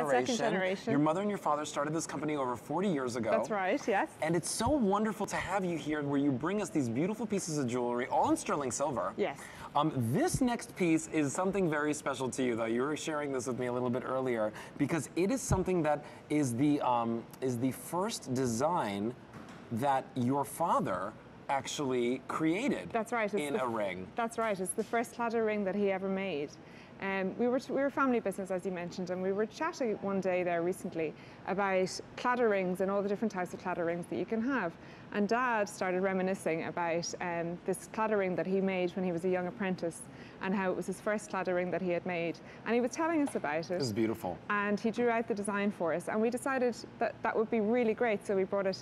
generation. second generation. Your mother and your father started this company over 40 years ago. That's right, yes. And it's so wonderful to have you here where you bring us these beautiful pieces of jewelry, all in sterling silver. Yes. This next piece is something very special to you, though. You were sharing this with me a little bit earlier, because it is something that is the first design that your father actually created. That's right. In a ring. That's right. It's the first Claddagh ring that he ever made. We were a family business, as you mentioned, and we were chatting one day there recently about Claddagh rings and all the different types of Claddagh rings that you can have. And Dad started reminiscing about this Claddagh ring that he made when he was a young apprentice, and how it was his first Claddagh ring that he had made. And he was telling us about it. It was beautiful. And he drew out the design for us, and we decided that that would be really great. So we brought it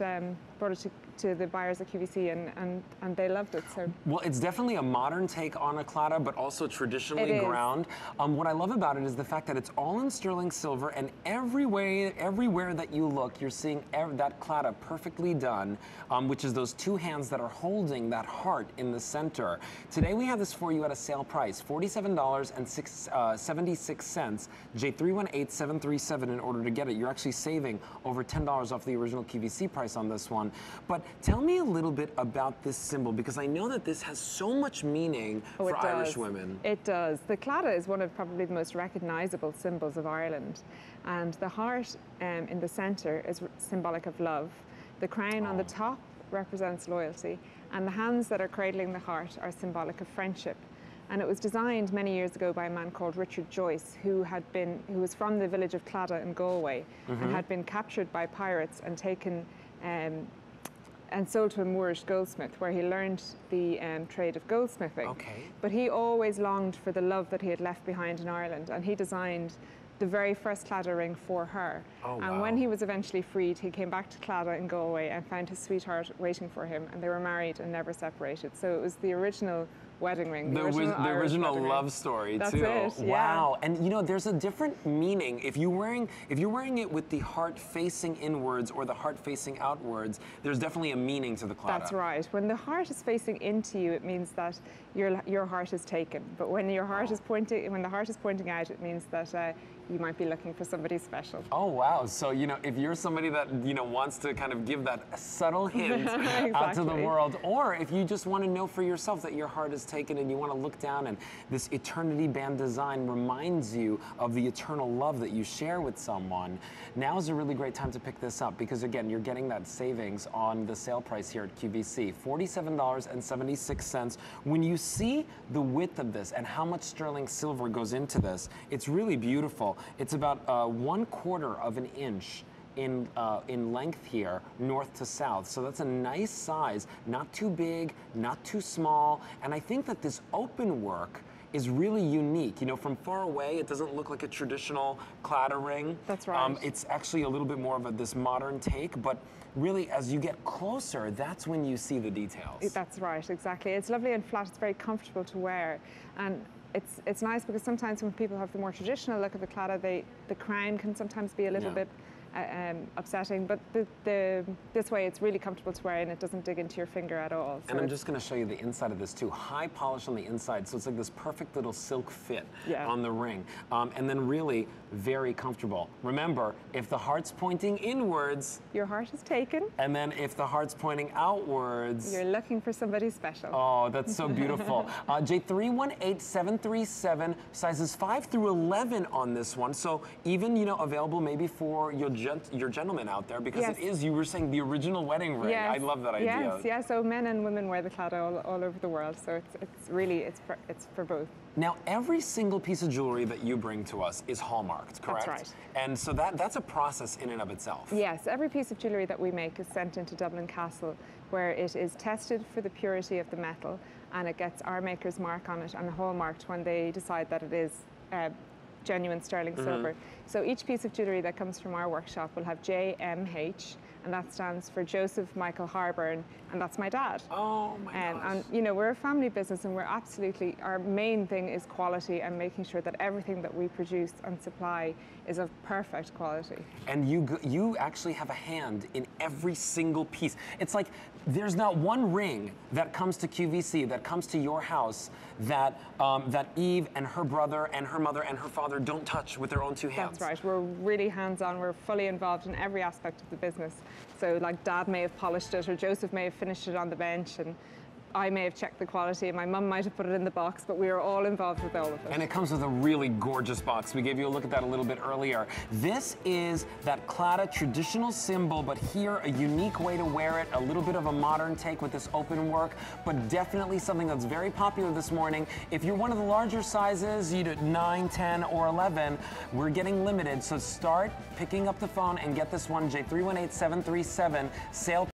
to the buyers at QVC, and they loved it. So well, it's definitely a modern take on a Claddagh, but also traditionally ground. What I love about it is the fact that it's all in sterling silver, and everywhere that you look, you're seeing that Claddagh perfectly done, which is those two hands that are holding that heart in the center. Today we have this for you at a sale price, $47.76, J318737 in order to get it. You're actually saving over $10 off the original QVC price on this one. But tell me a little bit about this symbol, because I know that this has so much meaning for Irish women. It does. The Claddagh is one of probably the most recognizable symbols of Ireland, and the heart in the center is symbolic of love. The crown on the top represents loyalty, and the hands that are cradling the heart are symbolic of friendship. And it was designed many years ago by a man called Richard Joyce, who was from the village of Claddagh in Galway, and had been captured by pirates and taken and sold to a Moorish goldsmith, where he learned the trade of goldsmithing. Okay. But he always longed for the love that he had left behind in Ireland, and he designed the very first Claddagh ring for her. And when he was eventually freed, he came back to Claddagh in Galway and found his sweetheart waiting for him, and they were married and never separated. So it was the original wedding ring. The original love story. That's too. It, yeah. Wow. And you know, there's a different meaning. If you're wearing it with the heart facing inwards or the heart facing outwards, there's definitely a meaning to the Claddagh. That's right. When the heart is facing into you, it means that your heart is taken. But when your heart is when the heart is pointing out, it means that you might be looking for somebody special. Oh wow. So you know, if you're somebody that wants to kind of give that subtle hint out to the world, or if you just want to know for yourself that your heart is taken and you want to look down and this eternity band design reminds you of the eternal love that you share with someone, now is a really great time to pick this up, because again, you're getting that savings on the sale price here at QVC, $47.76. When you see the width of this and how much sterling silver goes into this, it's really beautiful. It's about 1/4 of an inch in length here, north to south. So that's a nice size, not too big, not too small. And I think that this open work is really unique. You know, from far away, it doesn't look like a traditional Claddagh ring. That's right. It's actually a little bit more of this modern take, but really, as you get closer, that's when you see the details. That's right, exactly. It's lovely and flat. It's very comfortable to wear. And it's nice because sometimes when people have the more traditional look of the Claddagh, the crown can sometimes be a little bit upsetting, but this way it's really comfortable to wear and it doesn't dig into your finger at all. So and I'm just going to show you the inside of this too. High polish on the inside, so it's like this perfect little silk fit on the ring. And then really very comfortable. Remember, if the heart's pointing inwards, your heart is taken. And then if the heart's pointing outwards, you're looking for somebody special. Oh, that's so beautiful. J318737, sizes 5 through 11 on this one. So even, available maybe for your gentleman out there, because it is, you were saying, the original wedding ring. I love that idea. Yes, so men and women wear the Claddagh all over the world, so it's really for both. Now, every single piece of jewelry that you bring to us is hallmarked, correct? That's right. And so that's a process in and of itself. Yes, every piece of jewelry that we make is sent into Dublin Castle, where it is tested for the purity of the metal, and it gets our maker's mark on it and hallmarked when they decide that it is genuine sterling silver. So each piece of jewellery that comes from our workshop will have JMH, and that stands for Joseph Michael Harburn, and that's my dad. Oh my gosh. And you know, we're a family business, and we're absolutely, our main thing is quality and making sure that everything that we produce and supply is of perfect quality. And you actually have a hand in every single piece. It's like there's not one ring that comes to QVC, that comes to your house, that that Eve and her brother and her mother and her father don't touch with their own two hands. That's right. We're really hands-on. We're fully involved in every aspect of the business. So like Dad may have polished it, or Joseph may have finished it on the bench, and I may have checked the quality, and my mum might have put it in the box, but we are all involved with all of it. And it comes with a really gorgeous box. We gave you a look at that a little bit earlier. This is that Claddagh traditional symbol, but here a unique way to wear it, a little bit of a modern take with this open work, but definitely something that's very popular this morning. If you're one of the larger sizes, you do 9, 10, or 11, we're getting limited, so start picking up the phone and get this one, J318-737, sale